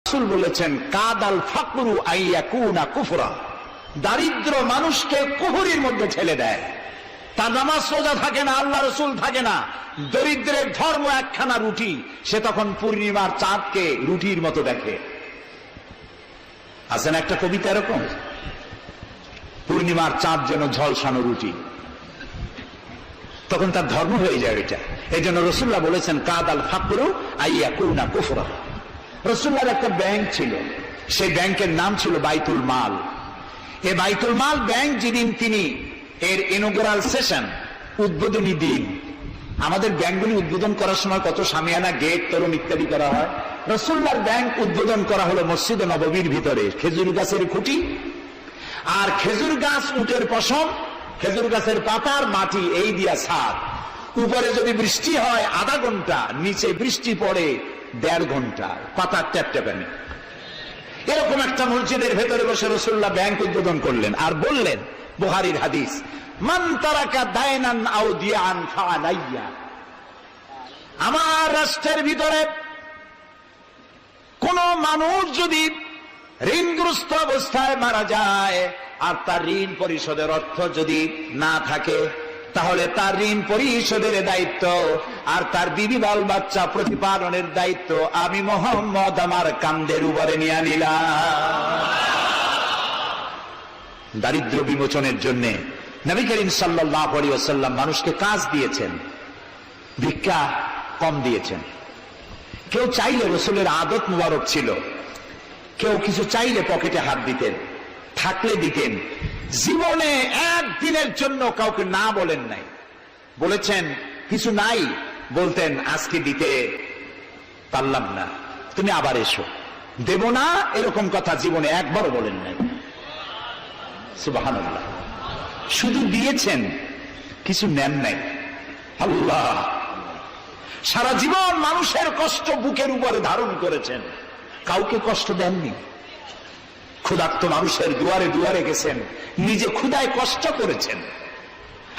রাসূল বলেছেন কাদাল ফাকরু আইয়াকুনা কুফরা, দারিদ্র মানুষকে কুফরির মধ্যে ঠেলে দেয়। তার নামাজ রোজা থাকে না, আল্লাহ রসুল থাকে না, দরিদ্রের ধর্ম একখানা রুটি, সে তখন পূর্ণিমার চাঁদকে রুটির মতো দেখে। আছেন একটা কবিতা এরকম, পূর্ণিমার চাঁদ যেন ঝলসানো রুটি, তখন তার ধর্ম হয়ে যায় এটা। এই জন্য রাসূলুল্লাহ বলেছেন কাদাল ফাকরু আইয়াকুনা কুফরা। রাসূলুল্লাহর একটা ব্যাংক ছিল, সেই ব্যাংকের নাম ছিল বাইতুল মাল। এই বাইতুল মাল ব্যাংক যেদিন তিনি এর ইনগুরাল সেশন, উদ্বোধনী দিন, আমাদের ব্যাংকগুলি উদ্বোধন করার সময় কত সামিয়ানা, গেট, তরুণ ইত্যাদি করা হয়। রাসূলুল্লাহর ব্যাংক উদ্বোধন করা হলো মসজিদে নববীর ভিতরে, খেজুর গাছের খুঁটি আর খেজুর গাছ, উটের পশম, খেজুর গাছের পাতার মাটি, এই দিয়া ছাদ। উপরে যদি বৃষ্টি হয় আধা ঘন্টা, নিচে বৃষ্টি পড়ে 1.5 ঘন্টা, পাতার ট্যাপট্যাপানি। এরকম একটা মসজিদের ভেতরে বসে রাসূলুল্লাহ ব্যাংক উদ্বোধন করলেন আর বললেন, বুখারীর হাদিস, মান তারাকা দায়নান আও দিয়ান ফাআলাইয়া। আমার রাষ্ট্রের ভিতরে কোন মানুষ যদি ঋণগ্রস্ত অবস্থায় মারা যায় আর তার ঋণ পরিশোধের অর্থ যদি না থাকে, তাহলে তার ঋণ পরিশোধের দায়িত্ব আর তার বিবি বাল বাচ্চা প্রতিপালনের দায়িত্ব আমি মুহাম্মদ আমার কাঁধের উপরে নিয়ে নিলাম। দারিদ্র্য বিমোচনের জন্য নবী করিম সাল্লাল্লাহু আলাইহি ওয়াসাল্লাম মানুষকে কাজ দিয়েছেন, ভিক্ষা কম দিয়েছেন। কেউ চাইলে, রাসূলের আদত মুবারক ছিল, কেউ কিছু চাইলে পকেটে হাত দিতেন, থাকলে দিতেন। জীবনে একদিনের জন্য কাউকে না বলেন নাই। বলেছেন কিছু নাই, বলতেন আজকে দিতে পারলাম না, তুমি আবার এসো, দেব না, এরকম কথা জীবনে একবারও বলেন নাই। সুবহানাল্লাহ। শুধু দিয়েছেন, কিছু নেন নাই। আল্লাহ, সারা জীবন মানুষের কষ্ট বুকের উপরে ধারণ করেছেন, কাউকে কষ্ট দেননি। ক্ষুধার্ত মানুষের দুয়ারে দুয়ারে গেছেন, নিজে ক্ষুধায় কষ্ট করেছেন।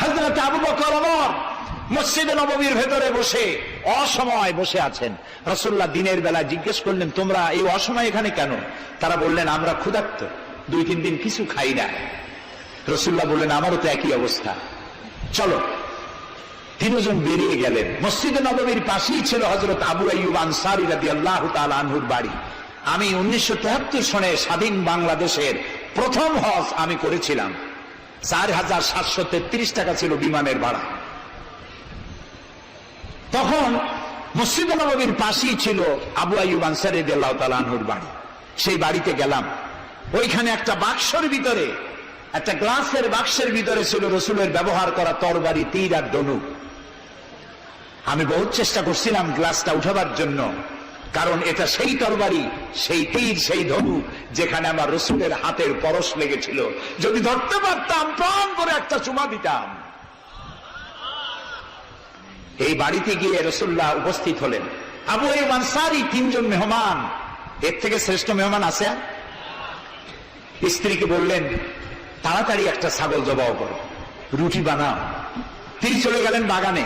হযরত আবু বকর ওমর মসজিদে নববীর ভেতরে বসে অসময় বসে আছেন। রাসূলুল্লাহ দিনের বেলা জিজ্ঞেস করলেন, তোমরা এই অসময় এখানে কেন? তারা বললেন, আমরা ক্ষুধার্ত, 2-3 দিন কিছু খাই না। রাসূলুল্লাহ বললেন, আমারও তো একই অবস্থা, চলো। 3 জন বেরিয়ে গেলেন। মসজিদে নববীর পাশেই ছিল হযরত আবু আইয়ুব আনসারী রাদিয়াল্লাহু তাআলা আনহুর বাড়ি। আমি 1973 সনে স্বাধীন বাংলাদেশের প্রথম হজ আমি করেছিলাম। 4733 টাকা ছিল বিমানের ভাড়া। তখন মসজিদে নববীর পাশেই ছিল আবু আইয়ুব আনসারী রাদিয়াল্লাহু তাআলা আনহুর বাড়ি। সেই বাড়িতে গেলাম, ওইখানে একটা বাক্সের ভিতরে, একটা গ্লাসের বাক্সের ভিতরে ছিল রাসূলের ব্যবহার করা তরবারি, তীর আর ধনুক। আমি বহুত চেষ্টা করছিলাম গ্লাসটা উঠাবার জন্য, কারণ এটা সেই তরবারি, সেই তীর, সেই ধনুক যেখানে আমার রাসূলের হাতের পরশ লেগেছিল। যদি ধরতে পারতাম প্রাণ করে একটা চুমা দিতাম। এই বাড়িতে গিয়ে রাসূলুল্লাহ উপস্থিত হলেন। আবু আইয়ুব আনসারী 3 জন মেহমান, এর থেকে শ্রেষ্ঠ মেহমান আছে? স্ত্রীকে বললেন, তাড়াতাড়ি একটা ছাগল জবাই করো, রুটি বানাও। তিনি চলে গেলেন বাগানে,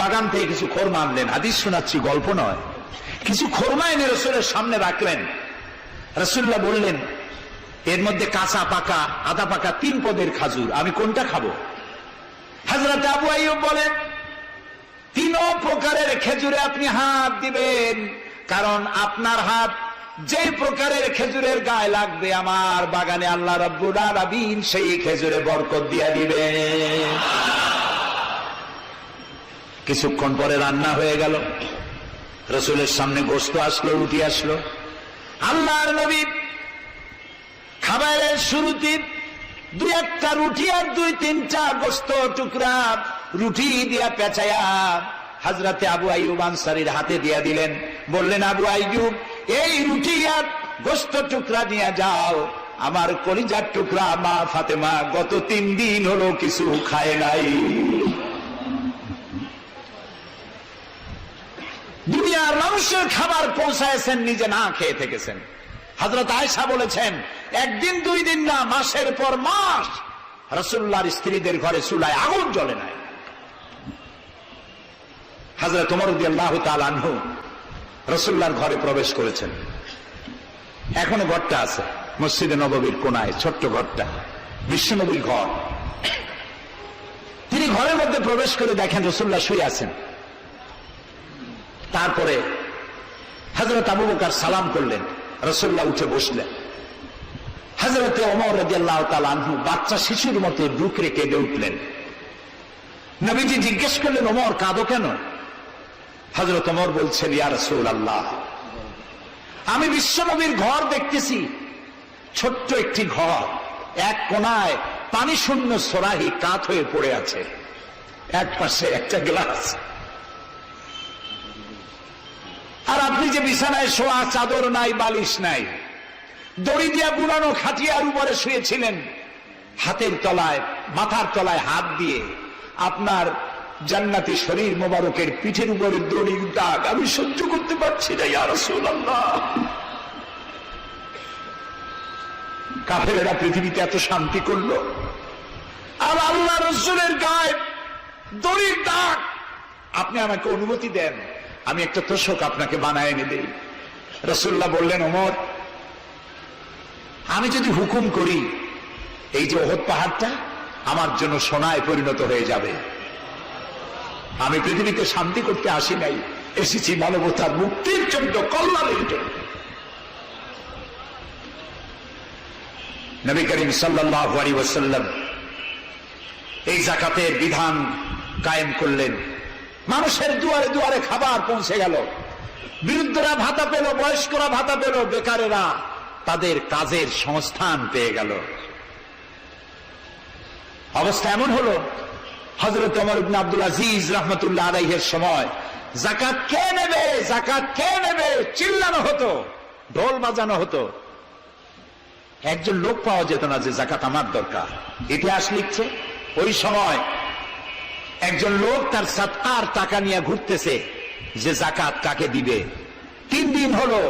বাগান থেকে কিছু খোরমা আনলেন। হাদিস শোনাচ্ছি, গল্প নয়। কিছু খোরমা এনে রাসূলের সামনে রাখলেন। রাসূলুল্লাহ বললেন, এর মধ্যে কাঁচা পাকা, আধা পাকা 3 পদের খাজুর, আমি কোনটা খাবো? হযরত আবু আইয়ুব বলেন, 3 প্রকারের খেজুরে আপনি হাত দিবেন, কারণ আপনার হাত যে প্রকারের খেজুরের গায়ে লাগবে আমার বাগানে আল্লাহ রাব্বুল আলামিন সেই খেজুরে বরকত দিয়ে দিবে। কিছুক্ষণ পরে রান্না হয়ে গেল, রাসূলের সামনে গোশত আসলো, রুটি আসলো। আল্লাহর নবী খাবারের শুরুতে 2-1টা রুটি আর 2-3টা গোশত টুকরা রুটি দিয়া পেঁচায়া হযরতে আবু আইয়ুব আনসারীর হাতে দিয়া দিলেন। বললেন, আবু আইয়ুব, এই রুটি আর গোশত টুকরা নিয়ে যাও, আমার কলিজার টুকরা মা ফাতেমা গত 3 দিন হলো কিছু খায় নাই। দুনিয়ার মানুষের খাবার পৌঁছায়ছেন, নিজে না খেয়ে থেকেছেন। হযরত আয়েশা বলেছেন, 1 দিন 2 দিন না, মাসের পর মাস রাসূলুল্লাহর স্ত্রীদের ঘরে চুলায় আগুন জ্বলে নাই। হযরত ওমর রাদিয়াল্লাহু তাআলা আনহু রাসূলুল্লাহর ঘরে প্রবেশ করেছেন। এখনো ঘরটা আছে মসজিদে নববীর কোনায়, ছোট্ট ঘরটা, বিশ্বনবীর ঘর। তিনি ঘরের মধ্যে প্রবেশ করে দেখেন রাসূলুল্লাহ শুয়ে আছেন। তারপরে হযরত আবু বকর সালাম করলেন, রাসূলুল্লাহ উঠে বসলেন। হযরত ওমর রাদিয়াল্লাহু তাআলা আনহু বাচ্চা শিশুর মতো বুকে কেঁদে উঠলেন। নবীজি জিজ্ঞেস করলেন, ওমর কাঁদো কেন? হযরত ওমর বলছেন, ইয়া রাসূলুল্লাহ, আমি বিশ্বনবীর ঘর দেখতেছি, ছোট্ট একটি ঘর, এক কোনায় পানি শূন্য সরাহি কাত হয়ে পড়ে আছে, এক পাশে একটা গ্লাস, আর আপনি যে বিছানায় শোয়া, চাদর নাই, বালিশ নাই, দড়ি দিয়া বুনানো খাটিয়ার উপরে শুয়েছিলেন, হাতের তলায়, মাথার তলায় হাত দিয়ে আপনার জান্নাতি শরীর মোবারকের পিঠের উপরে দড়ির দাগ আমি সহ্য করতে পারছি না ইয়া রাসূলুল্লাহ। কাফেরেরা পৃথিবীতে এত শান্তি করলো, আর আল্লাহ রাসূলের গায়ে দড়ির দাগ। আপনি আমাকে অনুমতি দেন, আমি একটা তোষক আপনাকে বানায় এনে দেই। রাসূলুল্লাহ বললেন, ওমর, আমি যদি হুকুম করি, এই যে উহুদ পাহাড়টা আমার জন্য সোনায় পরিণত হয়ে যাবে। আমি পৃথিবীতে শান্তি করতে আসি নাই, এসেছি মানবতার মুক্তির জন্য, কল্যাণের জন্য। নবী করিম সাল্লাল্লাহু আলাইহি ওয়াসাল্লাম এই যাকাতের বিধান কায়েম করলেন। মানুষের দুয়ারে দুয়ারে খাবার পৌঁছে গেল, বৃদ্ধরা ভাতা পেল, বয়স্করা ভাতা পেল, বেকারেরা তাদের কাজের সংস্থান পেয়ে গেল। অবস্থা এমন হলো, হযরত ওমর ইবনে আব্দুল আজিজ রাহমাতুল্লাহ আলাইহির সময় যাকাত কে নেবে, যাকাত কে নেবে চিল্লানো হতো, ঢোল বাজানো হতো। একজন লোক পাওয়া যেত না যে যাকাত আমার দরকার। ইতিহাস লিখছে, ওই সময় একজন লোক তার সাদকার টাকা নিয়ে ঘুরতেছে যে যাকাত কাকে দিবে। 3 দিন হলো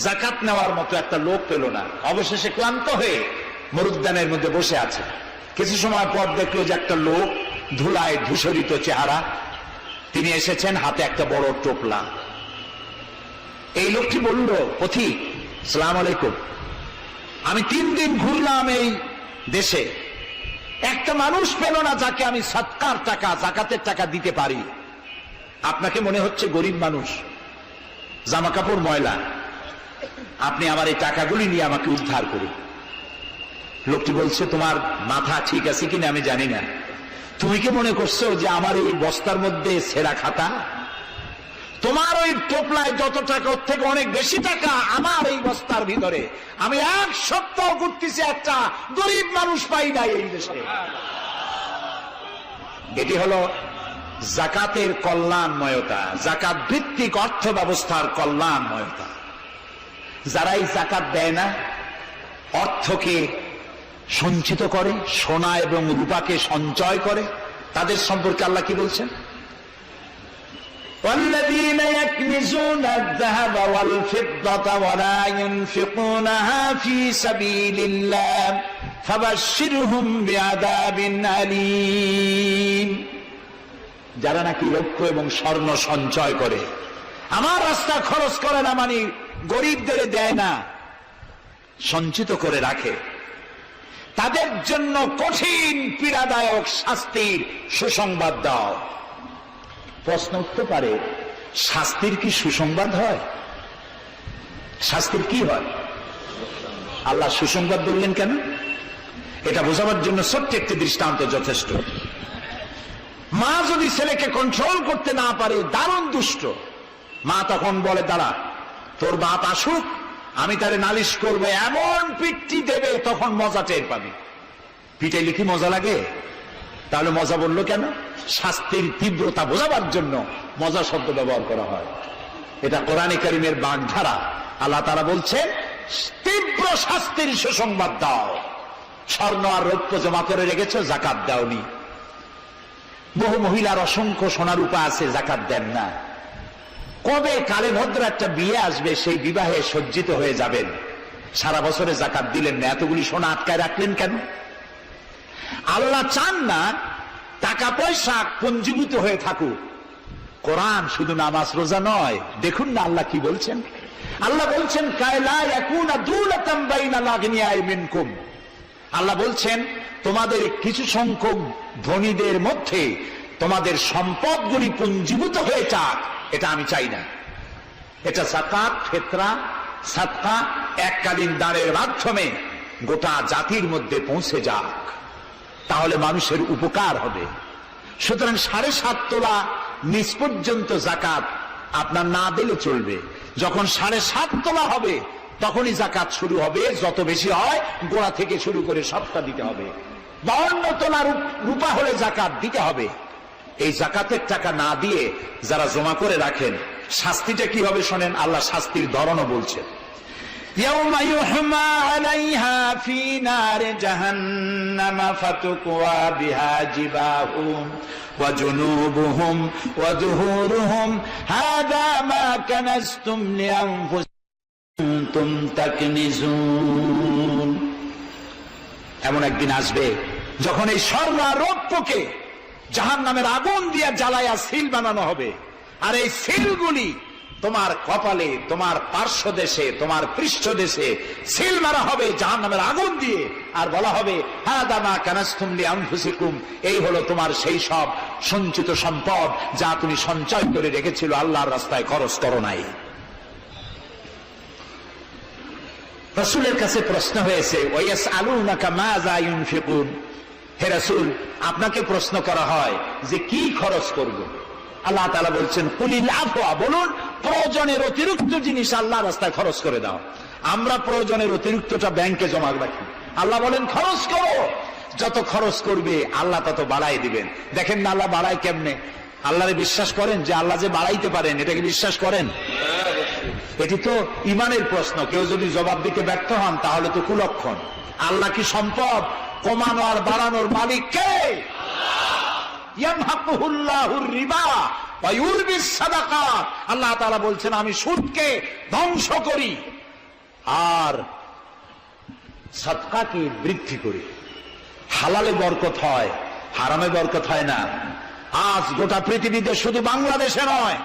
যাকাত নেওয়ার মতো একটা লোক পেল না। অবশেষে ক্লান্ত হয়ে মরুদ্যানের মধ্যে বসে আছে। কিছু সময় পর দেখলো যে একটা লোক, ধুলায় ধূসরিত চেহারা, তিনি এসেছেন, হাতে একটা বড় টোপলা। এই লোকটি বলল, পথিক, সালাম আলাইকুম, আমি 3 দিন ঘুরলাম এই দেশে, একটা মানুষ পেল না যাকে আমি সদকার টাকা, যাকাতের টাকা দিতে পারি। আপনাকে মনে হচ্ছে গরিব মানুষ, জামা কাপড় ময়লা, আপনি আমার এই টাকাগুলি নিয়ে আমাকে উদ্ধার করুন। লোকটি বলছে, তোমার মাথা ঠিক আছে কিনা আমি জানি না, তুমি কি মনে করছো যে আমার এই বস্তার মধ্যে ছেঁড়া খাতা? তোমার ওই টোপলায় যত টাকা, ওর থেকে অনেক বেশি টাকা আমার এই বস্তার ভিতরে। আমি 1 সপ্তাহ ঘুরতেছি, একটা গরিব মানুষ পাই নাই এই দেশে। এটি হলো যাকাতের কল্যাণময়তা, যাকাত ভিত্তিক অর্থ ব্যবস্থার কল্যাণময়তা। যারা এই যাকাত দেয় না, অর্থকে সঞ্চিত করে, সোনা এবং রূপাকে সঞ্চয় করে, তাদের সম্পর্কে আল্লাহ কি বলছেন? والذين يكنزون الذهب والفضة ولا ينفقونها في سبيل الله فبشرهم بعذاب أليم। যারা নাকি রৌপ্য এবং স্বর্ণ সঞ্চয় করে, আমার রাস্তা খরচ করে না, মানে গরিবদের দেয় না, সঞ্চিত করে রাখে, তাদের জন্য কঠিন পীড়াদায়ক শাস্তির সুসংবাদ দাও। প্রশ্ন উঠতে পারে, শাস্তির কি সুসংবাদ হয়? শাস্তির কি হয়? আল্লাহ সুসংবাদ বললেন কেন? এটা বোঝাবার জন্য ছোট্ট একটি দৃষ্টান্ত যথেষ্ট। মা যদি ছেলেকে কন্ট্রোল করতে না পারে, দারুণ দুষ্ট, মা তখন বলে, দাঁড়া, তোর বাপ আসুক, আমি তারে নালিশ করবো, এমন পিটটি দেবে তখন মজা টের পাবে। পিটাইলে কি মজা লাগে? তাহলে মজা বললো কেন? শাস্তির তীব্রতা বোঝাবার জন্য মজা শব্দ ব্যবহার করা হয়। এটা কোরআনে কারীমের বাগধারা। আল্লাহ তাআলা বলছেন, তীব্র শাস্তির সুসংবাদ দাও। স্বর্ণ আর রৌপ্য জমা করে রেখেছ, যাকাত দাওনি। বহু মহিলার অসংখ্য সোনা রূপা আছে, যাকাত দেন না। কবে কালে ভদ্র একটা বিয়ে আসবে, সেই বিবাহে সজ্জিত হয়ে যাবেন, সারা বছরে যাকাত দিলেন না, এতগুলি সোনা আটকায় রাখলেন কেন? আল্লাহ চান না টাকা পয়সা পুঞ্জীভূত হয়ে থাকুক। কোরআন শুধু নামাজ রোজা নয়, দেখুন না আল্লাহ কি বলছেন, আল্লাহ বলছেন কায়লা ইয়াকুনা দুলাতাম বাইনাল আগনিয়াই মিনকুম, আল্লাহ বলছেন তোমাদের কিছু সংখ্যক ধনীদের মধ্যে তোমাদের সম্পদগুলি পুঞ্জীভূত হয়ে যাক, এটা আমি চাই না। এটা যাকাত, ফিতরা, সাদকা এককালীন দানের মাধ্যমে গোটা জাতির মধ্যে পৌঁছে যাক, তাহলে মানুষের উপকার হবে। সুতরাং 7.5 তোলা নিচ পর্যন্ত যাকাত আপনার না দিলে চলবে। যখন 7.5 তোলা হবে তখনই যাকাত শুরু হবে। যত বেশি হয় গোড়া থেকে শুরু করে সবটা দিতে হবে। 52 তোলা রূপা হলে যাকাত দিতে হবে। এই যাকাতের টাকা না দিয়ে যারা জমা করে রাখেন, শাস্তিটা কি হবে শোনেন। আল্লাহ শাস্তির ধরনও বলছেন, ইয়াউমা ইউহমা আলাইহা ফি নারি জাহান্নাম ফাতুকওয়া বিহা জিবাহুম ওয়া জুনুবুহুম ওয়া যুহুরুহুম হাদা মা কানাসতুম লিআনফুসিকুম তাকনিজুন। এমন একদিন আসবে যখন এই স্বর্ণ আর রৌপ্যকে জাহান্নামের আগুন দিয়ে জ্বালায়া সিল বানানো হবে, আর এই সিলগুলি তোমার কপালে, তোমার পার্শ্ব দেশে, তোমার পৃষ্ঠ দেশে সিল মারা হবে জাহান্নামের আগুন দিয়ে, আর বলা হবে হাদা মা কানাসতুম লিআনফুসিকুম, এই হলো তোমার সেই সব সঞ্চিত সম্পদ যা তুমি সঞ্চয় করে রেখেছিল, আল্লাহর রাস্তায় খরচ করো নাই। রাসূলের কাছে প্রশ্ন হয়েছে, ওয়ায়াসআলুনাকা মাযা ইউনফিকুন, হে রাসূল আপনাকে প্রশ্ন করা হয় যে কি খরচ করব। আল্লাহ তাআলা বলছেন কুলিল আফওয়া, বলুন প্রয়োজনের অতিরিক্ত জিনিস আল্লাহর রাস্তায় খরচ করে দাও। আমরা প্রয়োজনের অতিরিক্তটা ব্যাংকে জমা রাখি, আল্লাহ বলেন খরচ করো। যত খরচ করবে আল্লাহ তত বাড়াই দিবেন। দেখেন না আল্লাহ বাড়ায় কেমনে। আল্লাহরে বিশ্বাস করেন যে আল্লাহ যে বাড়াইতে পারেন, এটাকে বিশ্বাস করেন? এটি তো ইমানের প্রশ্ন। কেউ যদি জবাব দিতে ব্যর্থ হন তাহলে তো কুলক্ষণ। আল্লাহ কি সম্পদ কমানো আর বাড়ানোর মালিক কে? ইয়ামহাকুহুল্লাহুর রিবা ওয়া ইউরবিস সাদাকাত। আল্লাহ তাআলা বলছেন আমি সুদকে ধ্বংস করি আর সাদকাকে বৃদ্ধি করি। হালালে বরকত হয়, হারামে বরকত হয় না। আজ গোটা পৃথিবীতে, শুধু বাংলাদেশে নয়,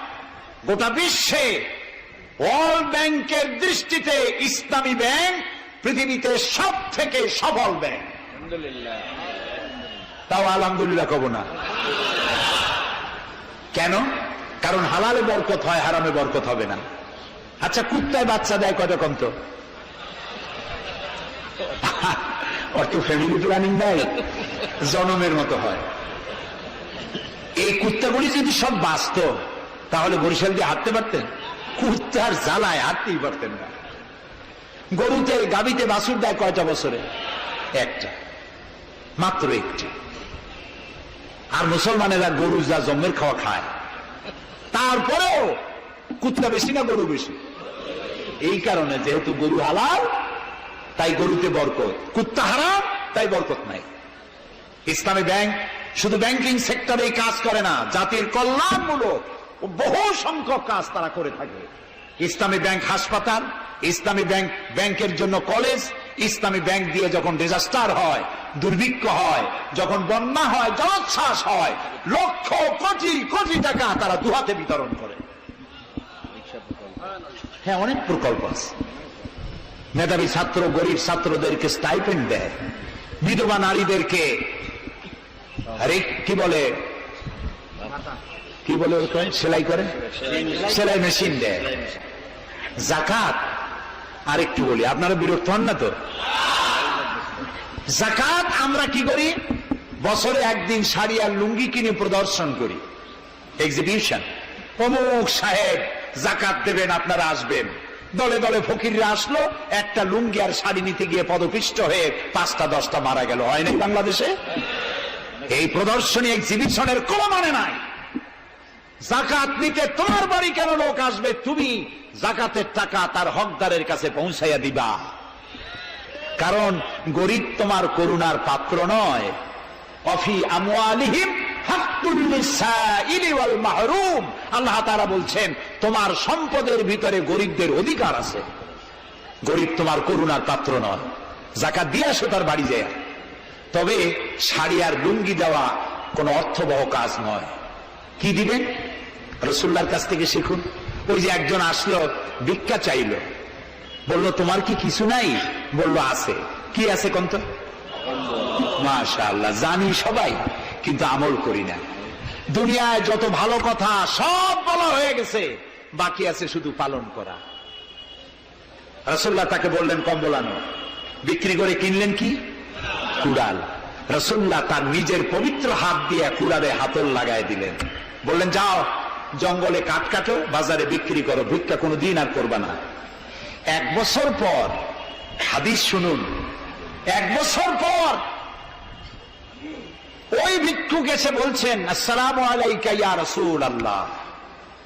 গোটা বিশ্বে ওয়ার্ল্ড ব্যাংকের দৃষ্টিতে ইসলামী ব্যাংক পৃথিবীতে সব থেকে সফল ব্যাংক। তাও আলহামদুলিল্লাহ কব না। কেন? কারণ হালালে বরকত হয়, হারামে বরকত হবে না। আচ্ছা, কুত্তায় বাচ্চা দেয় কয়টা কম তো? অর্থ ফ্যামিলি প্ল্যানিং দেয়, জনমের মতো হয়। এই কুত্তাগুলি যদি সব বাঁচত তাহলে বরিশাল দিয়ে হাঁটতে পারতেন? কুত্তার জ্বালায় হাঁটতেই পারতেন না। গরুতে, গাভীতে বাছুর দেয় কয়টা বছরে? একটা, মাত্র একটি। আর মুসলমানেরা গরু যা জন্মের খাওয়া খায়, তারপরেও কুত্তা বেশি না গরু বেশি? এই কারণে যেহেতু গরু হালাল তাই গরুতে বরকত, কুত্তা হারাম তাই বরকত নাই। ইসলামী ব্যাংক শুধু ব্যাংকিং সেক্টরে কাজ করে না, জাতির কল্যাণমূলক বহু সংখ্যক কাজ তারা করে থাকে। ইসলামী ব্যাংক হাসপাতাল, ইসলামী ব্যাংক ব্যাংকের জন্য কলেজ, ইসলামী ব্যাংক দিয়ে যখন ডিজাস্টার হয়, দুর্ভিক্ষ হয়, যখন বন্যা হয়, জলোচ্ছ্বাস হয়, লক্ষ কোটি কোটি টাকা তারা দুহাতে বিতরণ করে। হ্যাঁ, অনেক প্রকল্প আছে। মেধাবী ছাত্র, গরিব ছাত্রদেরকে স্টাইপেন্ড দেয়, বিধবা নারীদেরকে কি বলে সেলাই করে, সেলাই মেশিন দেয়। যাকাত আরেকটু বলি, আপনারা বিরক্ত হন না তো? যাকাত আমরা কি করি? বছরে একদিন শাড়ি আর লুঙ্গি কিনে প্রদর্শন করি, এক্সিবিশন। অমুক সাহেব যাকাত দেবেন, আপনারা আসবেন। দলে দলে ফকিররা আসলো, একটা লুঙ্গি আর শাড়ি নিতে গিয়ে পদপিষ্ট হয়ে 5টা 10টা মারা গেল। হয় নাই বাংলাদেশে? এই প্রদর্শনী এক্সিবিশনের কোন মানে নাই। যাকাত নিতে তোমার বাড়ি কেন লোক আসবে? তুমি যাকাতের টাকা তার হকদারের কাছে পৌঁছাইয়া দিবা। কারণ গরিব তোমার করুণার পাত্র নয়। অফি আমওয়ালিহিম হাক্কুল লিসাইলি ওয়াল মাহরুম। আল্লাহ তাআলা বলছেন তোমার সম্পদের ভিতরে গরিবদের অধিকার আছে। গরিব তোমার করুণার পাত্র নয়। যাকাত দিয়ে আসো তার বাড়ি যায়। তবে শাড়ি আর লুঙ্গি দেওয়া কোনো অর্থবহ কাজ নয়। কি দিবেন? রাসূলুল্লাহর কাছ থেকে শিখুন। ওই যে একজন আসলো, ভিক্ষা চাইল। বলল তোমার কি কিছু নাই? বলল আছে। কি আছে কোন তো? মাশাআল্লাহ, জানি সবাই, কিন্তু আমল করি না। দুনিয়ায় যত ভালো কথা সব বলা হয়ে গেছে, বাকি আছে শুধু পালন করা। রাসূলুল্লাহ তাকে বললেন কম্বল আনো। বিক্রি করে কিনলেন কি? কুড়াল। রাসূলুল্লাহ তার নিজের পবিত্র হাত দিয়ে কুড়ালে হাতল লাগায় দিলেন। বললেন যাও জঙ্গলে কাঠ কাটো, বাজারে বিক্রি করো, ভিক্ষা কোনো দিন আর করবা না। 1 বছর পর, হাদিস শুনুন, 1 বছর পর ওই ভিক্ষুক এসে বলছেন আসসালামু আলাইকা ইয়া রাসূলুল্লাহ,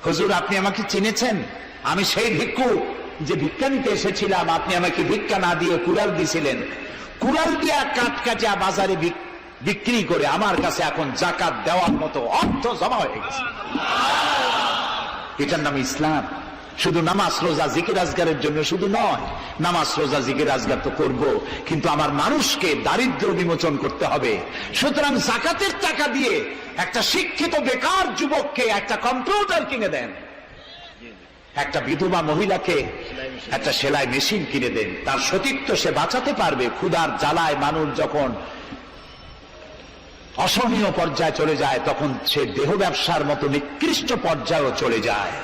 হুজুর আপনি আমাকে চিনেছেন? আমি সেই ভিক্ষুক যে ভিক্ষা নিতে এসেছিলাম, আপনি আমাকে ভিক্ষা না দিয়ে কুড়াল দিয়েছিলেন। কুড়াল দিয়া কাঠ কাটিয়া বাজারে বিক্রি করে আমার কাছে এখন যাকাত দেওয়ার মতো অর্থ জমা হয়ে গেছে। এটার নাম ইসলাম। শুধু নামাজ রোজা জিকির আজগারের জন্য শুধু নয়, নামাজ রোজা জিকির আজগার তো করব, কিন্তু আমার মানুষকে দারিদ্র বিমোচন করতে হবে। সুতরাং যাকাতের টাকা দিয়ে একটা শিক্ষিত বেকার যুবককে একটা কম্পিউটার কিনে দেন, একটা বিধবা মহিলাকে একটা সেলাই মেশিন কিনে দেন, তার সতীত্ব সে বাঁচাতে পারবে। ক্ষুধার জ্বালায় মানুষ যখন অসহনীয় পর্যায়ে চলে যায়, তখন সে দেহ ব্যবসার মতো নিকৃষ্ট পর্যায়েও চলে যায়।